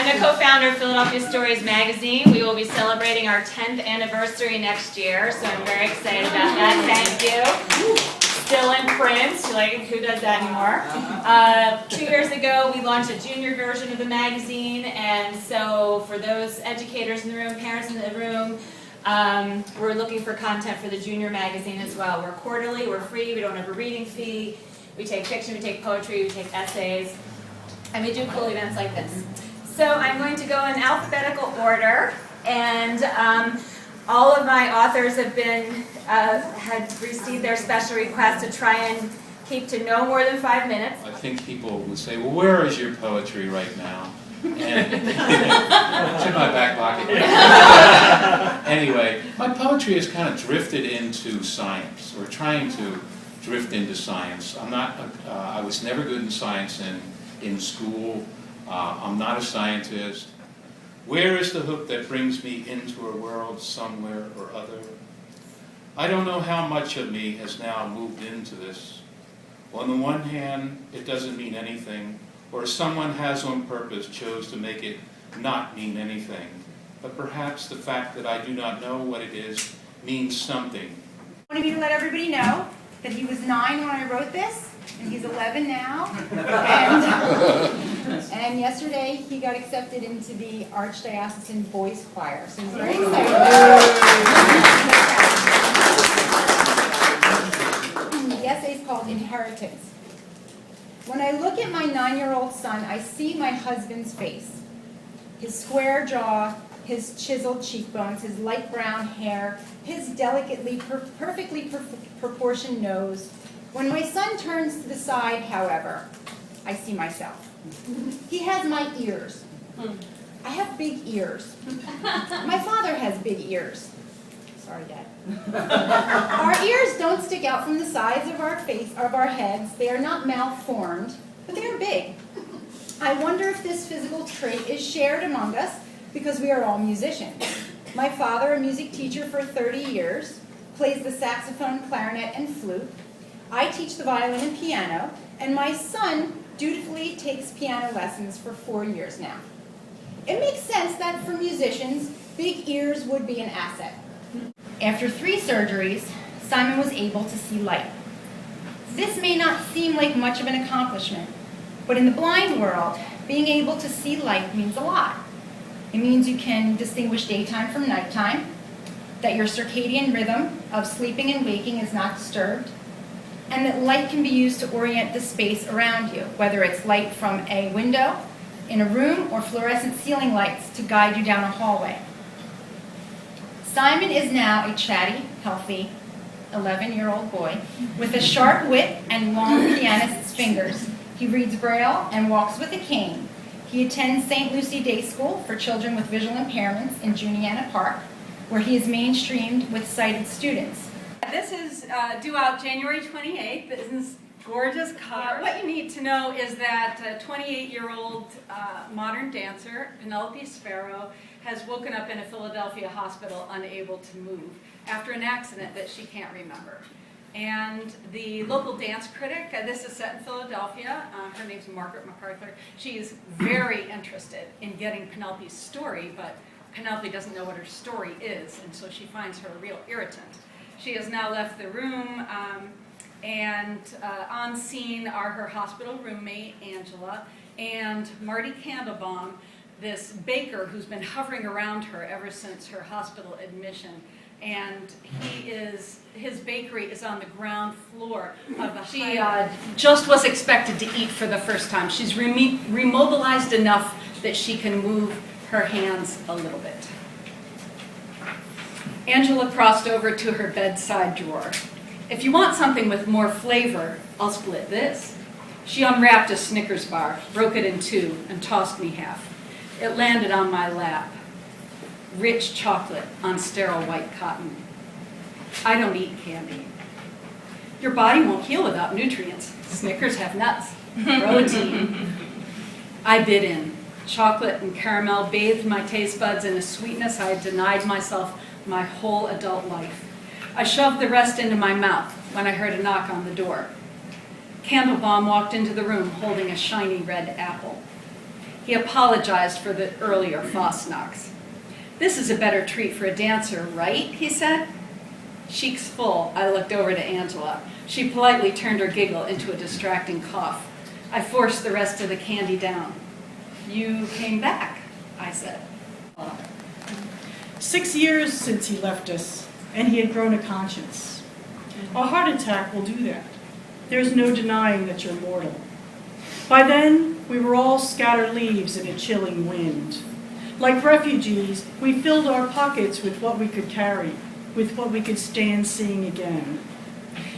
I'm the co-founder of Philadelphia Stories magazine. We will be celebrating our 10th anniversary next year, so I'm very excited about that. Thank you. Still in print, like who does that anymore? 2 years ago, we launched a junior version of the magazine, and so for those educators in the room, parents in the room, we're looking for content for the junior magazine as well. We're quarterly, we're free, we don't have a reading fee. We take fiction, we take poetry, we take essays, and we do cool events like this. So I'm going to go in alphabetical order, and all of my authors have had received their special request to try and keep to no more than 5 minutes. I think people would say, well, where is your poetry right now? And it's in my back pocket. Anyway, my poetry has kind of drifted into science, or trying to drift into science. I was never good in science in school. I'm not a scientist. Where is the hook that brings me into a world somewhere or other? I don't know how much of me has now moved into this. On the one hand, it doesn't mean anything, or someone has on purpose chose to make it not mean anything. But perhaps the fact that I do not know what it is means something. I wanted me to let everybody know that he was 9 when I wrote this, and he's 11 now. And yesterday he got accepted into the Archdiocesan Boys Choir, so he's very excited. The essay is called Inheritance. When I look at my 9-year-old son, I see my husband's face. His square jaw, his chiseled cheekbones, his light brown hair, his delicately, perfectly proportioned nose. When my son turns to the side, however, I see myself. He has my ears. I have big ears. My father has big ears. Sorry, Dad. Our ears don't stick out from the sides of our heads. They are not malformed, but they are big. I wonder if this physical trait is shared among us because we are all musicians. My father, a music teacher for 30 years, plays the saxophone, clarinet, and flute. I teach the violin and piano, and my son dutifully takes piano lessons for 4 years now. It makes sense that for musicians, big ears would be an asset. After 3 surgeries, Simon was able to see light. This may not seem like much of an accomplishment, but in the blind world, being able to see light means a lot. It means you can distinguish daytime from nighttime, that your circadian rhythm of sleeping and waking is not disturbed, and that light can be used to orient the space around you, whether it's light from a window in a room or fluorescent ceiling lights to guide you down a hallway. Simon is now a chatty, healthy, 11-year-old boy with a sharp wit and long pianist's fingers. He reads Braille and walks with a cane. He attends St. Lucie Day School for children with visual impairments in Juniata Park, where he is mainstreamed with sighted students. This is due out January 28th. This is gorgeous cover. What you need to know is that 28-year-old modern dancer, Penelope Sparrow, has woken up in a Philadelphia hospital unable to move after an accident that she can't remember. And the local dance critic, this is set in Philadelphia, her name's Margaret MacArthur. She is very interested in getting Penelope's story, but Penelope doesn't know what her story is, and so she finds her a real irritant. She has now left the room, and on scene are her hospital roommate, Angela, and Marty Candlebaum, this baker who's been hovering around her ever since her hospital admission. And his bakery is on the ground floor of the She just was expected to eat for the first time. She's remobilized enough that she can move her hands a little bit. Angela crossed over to her bedside drawer. If you want something with more flavor, I'll split this. She unwrapped a Snickers bar, broke it in 2, and tossed me half. It landed on my lap. Rich chocolate on sterile white cotton. I don't eat candy. Your body won't heal without nutrients. Snickers have nuts, protein. I bit in. Chocolate and caramel bathed my taste buds in a sweetness I had denied myself my whole adult life. I shoved the rest into my mouth when I heard a knock on the door. Candlebaum walked into the room holding a shiny red apple. He apologized for the earlier Fosnachs. "This is a better treat for a dancer, right?" he said. Cheeks full, I looked over to Angela. She politely turned her giggle into a distracting cough. I forced the rest of the candy down. "You came back," I said. 6 years since he left us, and he had grown a conscience. A heart attack will do that. There's no denying that you're mortal. By then, we were all scattered leaves in a chilling wind. Like refugees, we filled our pockets with what we could carry, with what we could stand seeing again.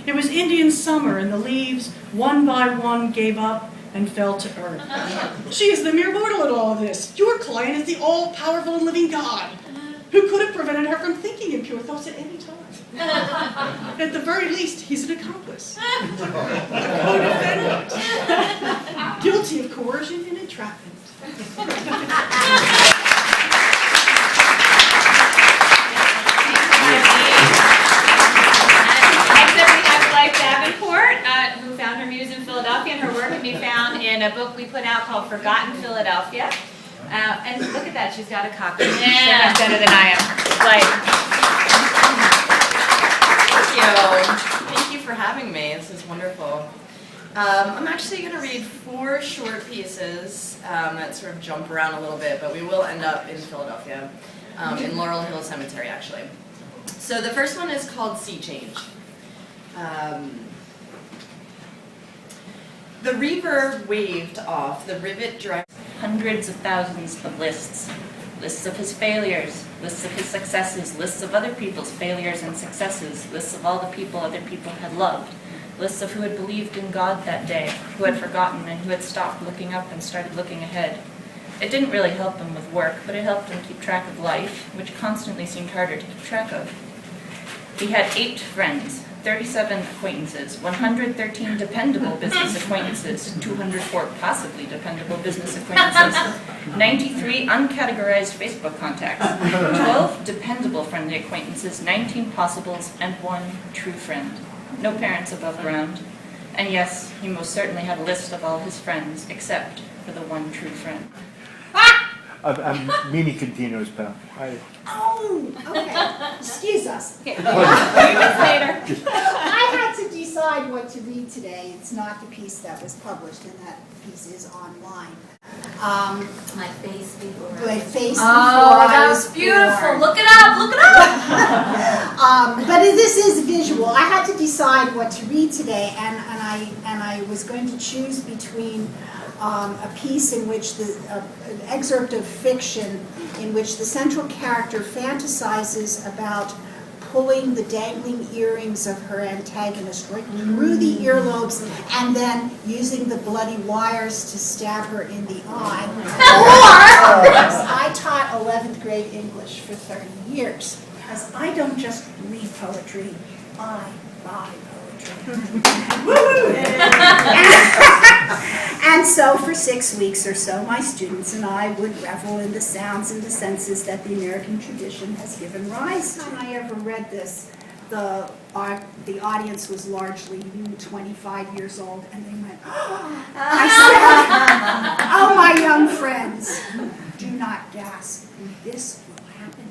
It was Indian summer, and the leaves, one by one, gave up and fell to earth. She is the mere mortal in all of this. Your client is the all-powerful and living God, who could have prevented her from thinking impure thoughts at any time. At the very least, he's an accomplice. A co-defendant. Guilty of coercion and entrapment. Next up we have Blythe Davenport, who found her muse in Philadelphia, and her work can be found in a book we put out called Forgotten Philadelphia. And look at that, she's got a copy. So much better than I am. Thank you for having me. This is wonderful. I'm actually going to read 4 short pieces that sort of jump around a little bit, but we will end up in Philadelphia, in Laurel Hill Cemetery, actually. So the first one is called Sea Change. The reverb waved off the rivet direct. Hundreds of thousands of lists. Lists of his failures, lists of his successes, lists of other people's failures and successes, lists of all the people other people had loved, lists of who had believed in God that day, who had forgotten and who had stopped looking up and started looking ahead. It didn't really help him with work, but it helped him keep track of life, which constantly seemed harder to keep track of. He had 8 friends, 37 acquaintances, 113 dependable business acquaintances, 204 possibly dependable business acquaintances, 93 uncategorized Facebook contacts, 12 dependable friendly acquaintances, 19 possibles, and 1 true friend. No parents above ground. And yes, he most certainly had a list of all his friends, except for the 1 true friend. I'm Mimi Contino's pal. Oh, okay. Excuse us. Later. I had to decide what to read today. It's not the piece that was published, and that piece is online. My face before. My face Oh, before I that's was beautiful. born. Look it up. Look it up. But this is visual. I had to decide what to read today, and I was going to choose between a piece in which an excerpt of fiction in which the central character fantasizes about pulling the dangling earrings of her antagonist right through the earlobes and then using the bloody wires to stab her in the eye. Or, I taught 11th grade English for 30 years, because I don't just read poetry, I buy poetry. And so for 6 weeks or so, my students and I would revel in the sounds and the senses that the American tradition has given rise. When I ever read this, the audience was largely 25 years old, and they went, oh. I said, oh, my young friends, do not gasp. This will happen.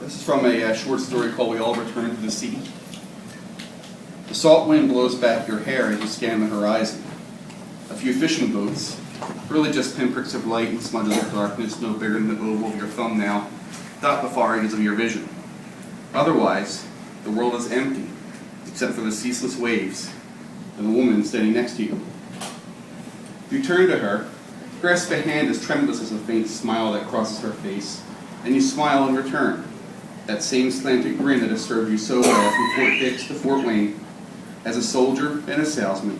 This is from a short story called We All Return to the Sea. The salt wind blows back your hair as you scan the horizon. A few fishing boats, really just pinpricks of light and smudges of darkness no bigger than the oval of your thumbnail, dot the far edges of your vision. Otherwise, the world is empty, except for the ceaseless waves and the woman standing next to you. You turn to her, grasp a hand as tremulous as a faint smile that crosses her face, and you smile in return. That same slanted grin that has served you so well from Fort Dix to Fort Wayne, as a soldier and a salesman.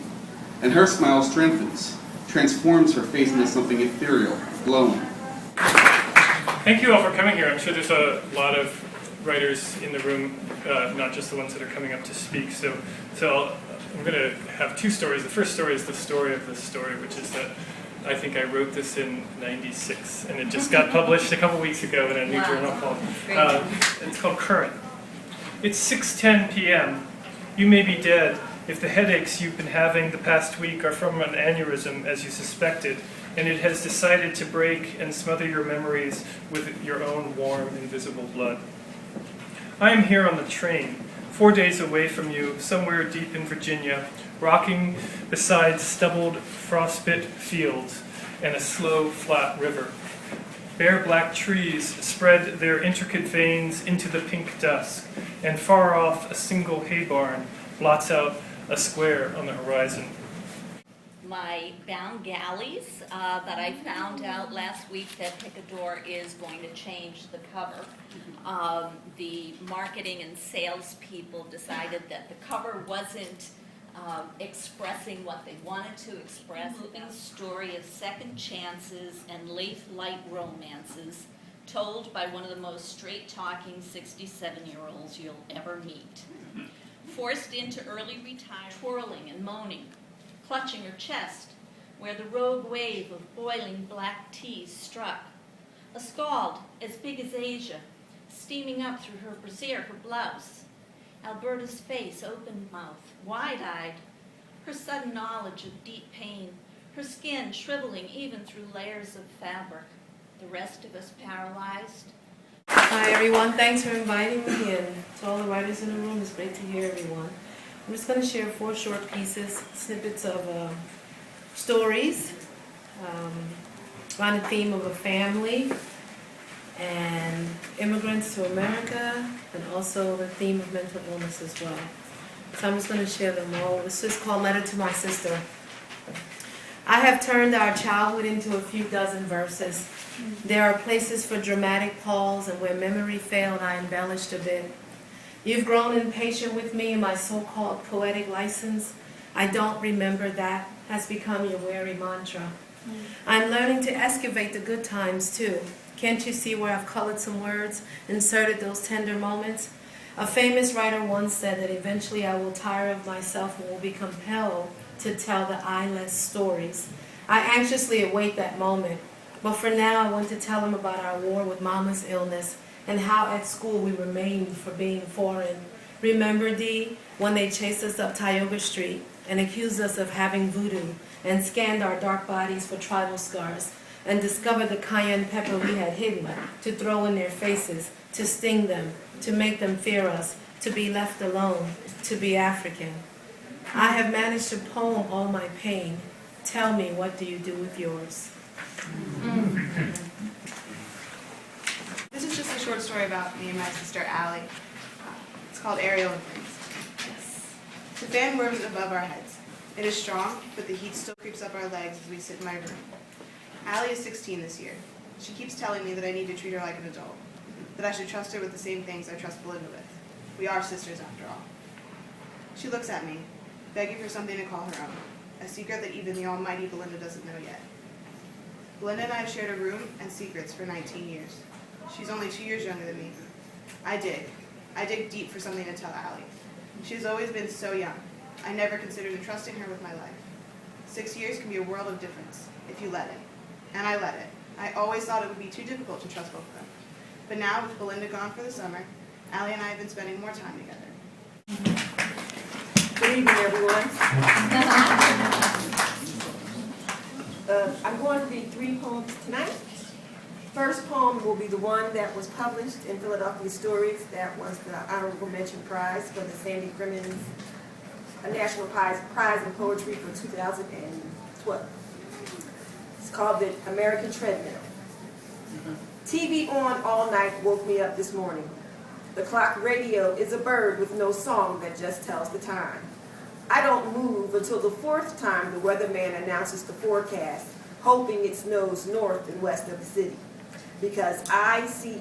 And her smile strengthens, transforms her face into something ethereal, glowing. Thank you all for coming here. I'm sure there's a lot of writers in the room, not just the ones that are coming up to speak. So I'm going to have 2 stories. The first story is the story of the story, which is that I think I wrote this in '96, and it just got published a couple weeks ago in a new journal called, it's called Current. It's 6:10 p.m. You may be dead if the headaches you've been having the past week are from an aneurysm, as you suspected, and it has decided to break and smother your memories with your own warm, invisible blood. I am here on the train, 4 days away from you, somewhere deep in Virginia, rocking beside stubbled, frostbit fields and a slow, flat river. Bare black trees spread their intricate veins into the pink dusk, and far off a single hay barn blots out a square on the horizon. My bound galleys that I found out last week that Picador is going to change the cover. The marketing and sales people decided that the cover wasn't expressing what they wanted to express. A story of second chances and late light romances told by one of the most straight-talking 67-year-olds you'll ever meet. Forced into early retirement, twirling and moaning, clutching her chest where the rogue wave of boiling black tea struck. A scald as big as Asia, steaming up through her brassiere, her blouse. Alberta's face, open mouth, wide-eyed, her sudden knowledge of deep pain, her skin shriveling even through layers of fabric. The rest of us paralyzed. Hi everyone, thanks for inviting me, and to all the writers in the room, it's great to hear everyone. I'm just going to share 4 short pieces, snippets of stories, on the theme of a family and immigrants to America, and also the theme of mental illness as well. So I'm just going to share them all. This is called Letter to My Sister. I have turned our childhood into a few dozen verses. There are places for dramatic pause, and where memory failed, I embellished a bit. You've grown impatient with me and my so-called poetic license. I don't remember that has become your wary mantra. I'm learning to excavate the good times too. Can't you see where I've colored some words, inserted those tender moments? A famous writer once said that eventually I will tire of myself and will be compelled to tell the eyeless stories. I anxiously await that moment, but for now I want to tell him about our war with Mama's illness and how at school we were maimed for being foreign. Remember, Dee, when they chased us up Tioga Street and accused us of having voodoo and scanned our dark bodies for tribal scars and discovered the cayenne pepper we had hidden to throw in their faces, to sting them, to make them fear us, to be left alone, to be African. I have managed to poem all my pain. Tell me, what do you do with yours? This is just a short story about me and my sister Allie. It's called Ariel and Prince. Yes. The fan whirs above our heads. It is strong, but the heat still creeps up our legs as we sit in my room. Allie is 16 this year. She keeps telling me that I need to treat her like an adult, that I should trust her with the same things I trust Belinda with. We are sisters after all. She looks at me, begging for something to call her own, a secret that even the almighty Belinda doesn't know yet. Belinda and I have shared a room and secrets for 19 years. She's only 2 years younger than me. I dig deep for something to tell Allie. She has always been so young. I never considered entrusting her with my life. 6 years can be a world of difference, if you let it. And I let it. I always thought it would be too difficult to trust both of them. But now, with Belinda gone for the summer, Allie and I have been spending more time together. Good evening, everyone. I'm going to read 3 poems tonight. First poem will be the one that was published in Philadelphia Stories. That was the Honorable Mention Prize for the Sandy Crimmins National Prize in Poetry for 2012. It's called The American Treadmill. TV on all night woke me up this morning. The clock radio is a bird with no song that just tells the time. I don't move until the 4th time the weatherman announces the forecast, hoping it snows north and west of the city, because ICE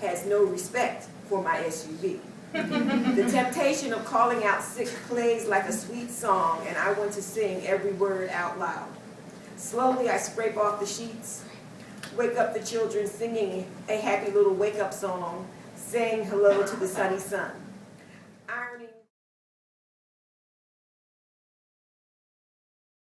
has no respect for my SUV. The temptation of calling out sick plays like a sweet song, and I want to sing every word out loud. Slowly I scrape off the sheets, wake up the children singing a happy little wake-up song, saying hello to the sunny sun. Ironing